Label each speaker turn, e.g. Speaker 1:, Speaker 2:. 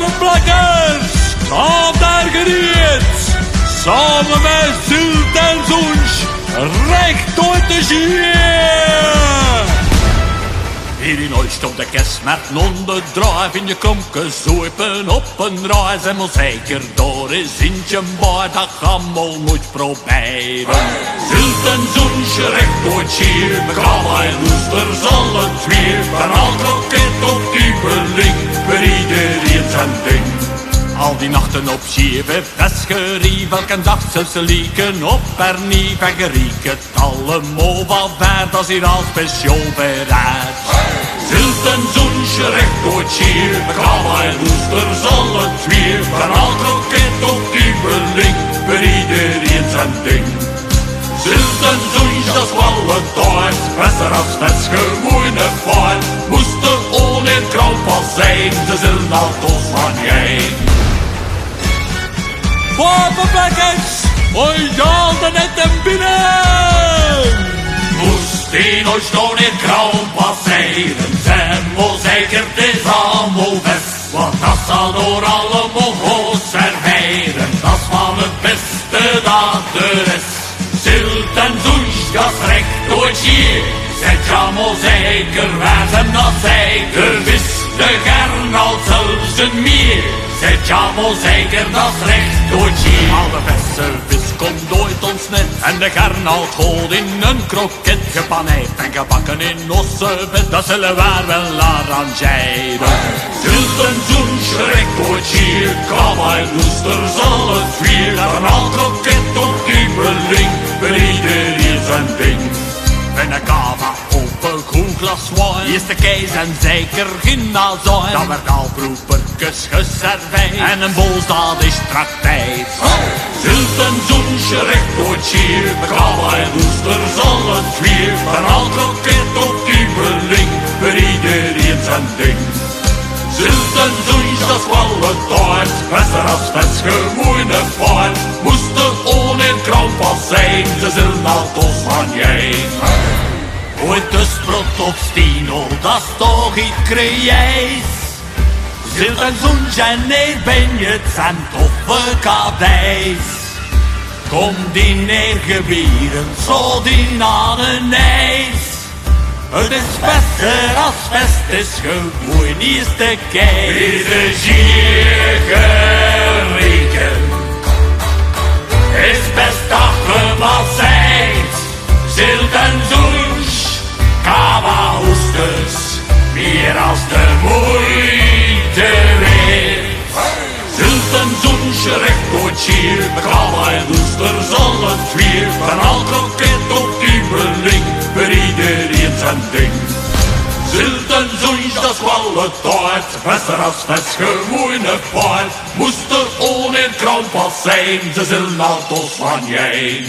Speaker 1: Wapenplakkers, gaat daar gereed. Samen met Zilt en Zoens, recht door de zee. Hier in Oost op de kerstmarkt onder drive in je kromke zoepen op een reis. En wel zeker door is Sintje bij dat gammel moet proberen. Zilt en Zoensje recht door het schier, Bekala en Oester zal het weer. Van al kroket op ubeling, voor iedereen zijn ding. Al die nachten op schieven, vesgerie, welke dag ze lieken op Pernie. En geriek het allemaal wat waard, als hier al speciaal bereid. Zilt en Zoensje recht door het schier, Bekala en Oester zal het weer. Van al kroket op ubeling, voor iedereen zijn ding. Zilt en Zoensje, dat is wel het tijd, besser als vesgemoeine vaart. Moest er oneer krampas zijn, ze zullen altijd van jij. Wapenplakkers, oi haalde net en binnen. Moest die nooit staan in krauw passeren, zijn wel zeker het is allemaal best. Want dat zal door allemaal goed serveren, dat is van het beste dat er is. Zilt en Zoensje, dat is recht door het schier, zet je allemaal zeker waar ze dat zeker wist. De gern al zelfs een meer, zet je allemaal zeker dat is recht door het schier. Al de beste vis komt ooit ons net, en de gern al goed in een kroket. Gepaneerd en gebakken in ossebed, dat zullen we wel arrangeren. Zilt en Zoensje recht door het schier, Krabbe en Oester zal het vier. Van al kroket op ubeling, voor iedereen zijn ding. En een kava op een groen glas wijn, is de kees en zeker geen azijn. Dan werd al proepertjes geserveerd, en een bols dat is strak tijd. Zilt en Zoensje recht door het schier, Krabbe en Oester zal het vier. Van al kroket op ubeling, voor iedereen zijn ding. Zilt en Zoensje, dat is wel het tijd, besser als vesgemoeine vaart. Moest er oneer krampas zijn, ze zullen altijd van jij. Ooit de sprot op Stino, dat is toch iets creëers. Zilt en Zoensje en nee ben je, het zijn toffe kadijs. Kom die neergebieren, zo die na een ijs. Het is beter als best is gewoon niet te kees. Is de gier gereken, is best afgemasseerd. Zilt en Zoensje, Kava Oesters, meer als de moeite weert. Zilt en Zoensje recht door het schier, Kava en Oester zal het vier. Van al kroket op ubeling, voor iedereen zijn ding. Zilt en Zoensje, dat is wel het tijd, besser als vesgemoeine vaart. Moest er oneer krampas zijn, ze zullen altijd van jij.